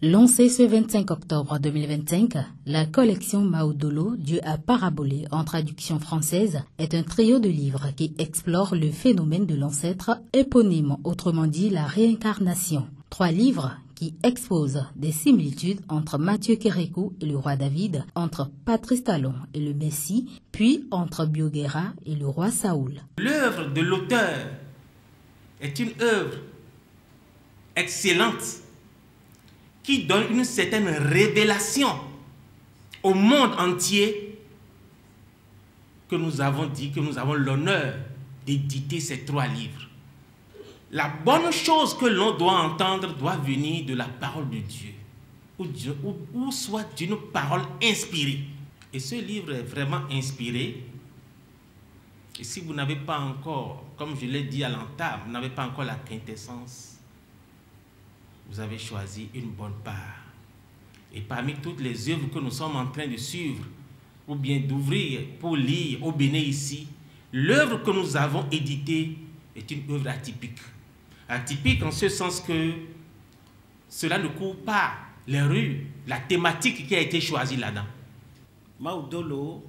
Lancée ce 25 octobre 2025, la collection Maudolo, Dieu a parabolé en traduction française, est un trio de livres qui explore le phénomène de l'ancêtre éponyme, autrement dit la réincarnation. 3 livres qui exposent des similitudes entre Mathieu Kérékou et le roi David, entre Patrice Talon et le Messie, puis entre Bioguéra et le roi Saoul. L'œuvre de l'auteur est une œuvre excellente qui donne une certaine révélation au monde entier que nous avons dit que nous avons l'honneur d'éditer ces 3 livres. La bonne chose que l'on doit entendre doit venir de la parole de Dieu, ou soit d'une parole inspirée. Et ce livre est vraiment inspiré. Et si vous n'avez pas encore, comme je l'ai dit à l'entame, vous n'avez pas encore la quintessence, vous avez choisi une bonne part. Et parmi toutes les œuvres que nous sommes en train de suivre, ou bien d'ouvrir pour lire au Bénin ici, l'œuvre que nous avons éditée est une œuvre atypique. Atypique en ce sens que cela ne court pas les rues, la thématique qui a été choisie là-dedans. Maudolo,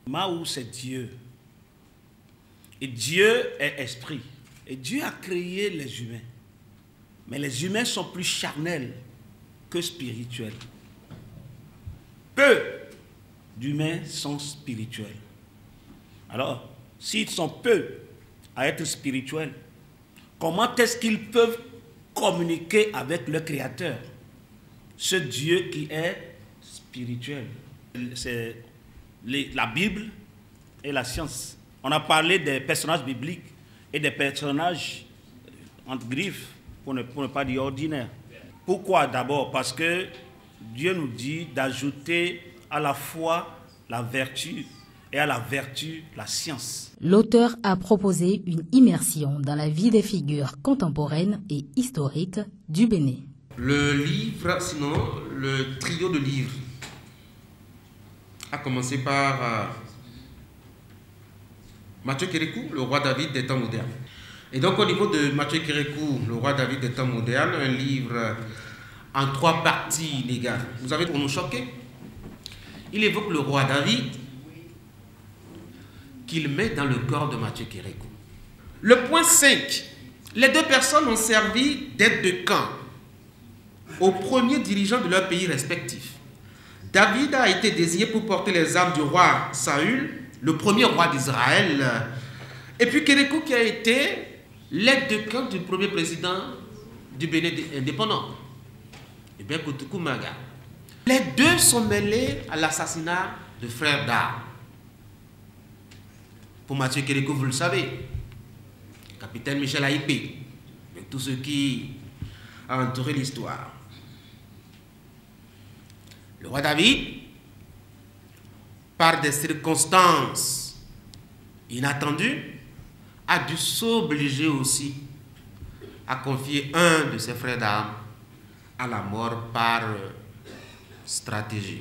Maou c'est Dieu. Et Dieu est esprit. Et Dieu a créé les humains. Mais les humains sont plus charnels que spirituels. Peu d'humains sont spirituels. Alors, s'ils sont peu à être spirituels, comment est-ce qu'ils peuvent communiquer avec le Créateur, ce Dieu qui est spirituel? C'est la Bible et la science. On a parlé des personnages bibliques et des personnages entre griffes, pour ne pas dire ordinaires. Pourquoi d'abord? Parce que Dieu nous dit d'ajouter à la foi la vertu et à la vertu la science. L'auteur a proposé une immersion dans la vie des figures contemporaines et historiques du Bénin. Le livre, sinon le trio de livres, a commencé par Mathieu Kérékou, le roi David des temps modernes. Et donc au niveau de Mathieu Kérékou, le roi David des temps modernes, un livre en 3 parties, les gars. Vous avez pour nous choquer. Il évoque le roi David qu'il met dans le corps de Mathieu Kérékou. Le point 5. Les 2 personnes ont servi d'aide de camp aux premiers dirigeants de leur pays respectifs. David a été désigné pour porter les armes du roi Saül, le premier roi d'Israël, et puis Kérékou qui a été l'aide de camp du premier président du Bénin indépendant, Ibn Koutoukou Maga. Les 2 sont mêlés à l'assassinat de frères d'armes. Pour Mathieu Kérékou, vous le savez, capitaine Michel Aïpé, et tout ce qui a entouré l'histoire. Le roi David, par des circonstances inattendues, a dû s'obliger aussi à confier un de ses frères d'armes à la mort par stratégie.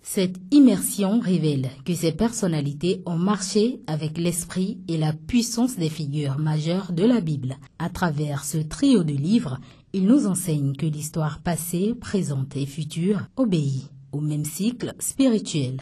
Cette immersion révèle que ces personnalités ont marché avec l'esprit et la puissance des figures majeures de la Bible. À travers ce trio de livres, ils nous enseignent que l'histoire passée, présente et future obéit au même cycle spirituel.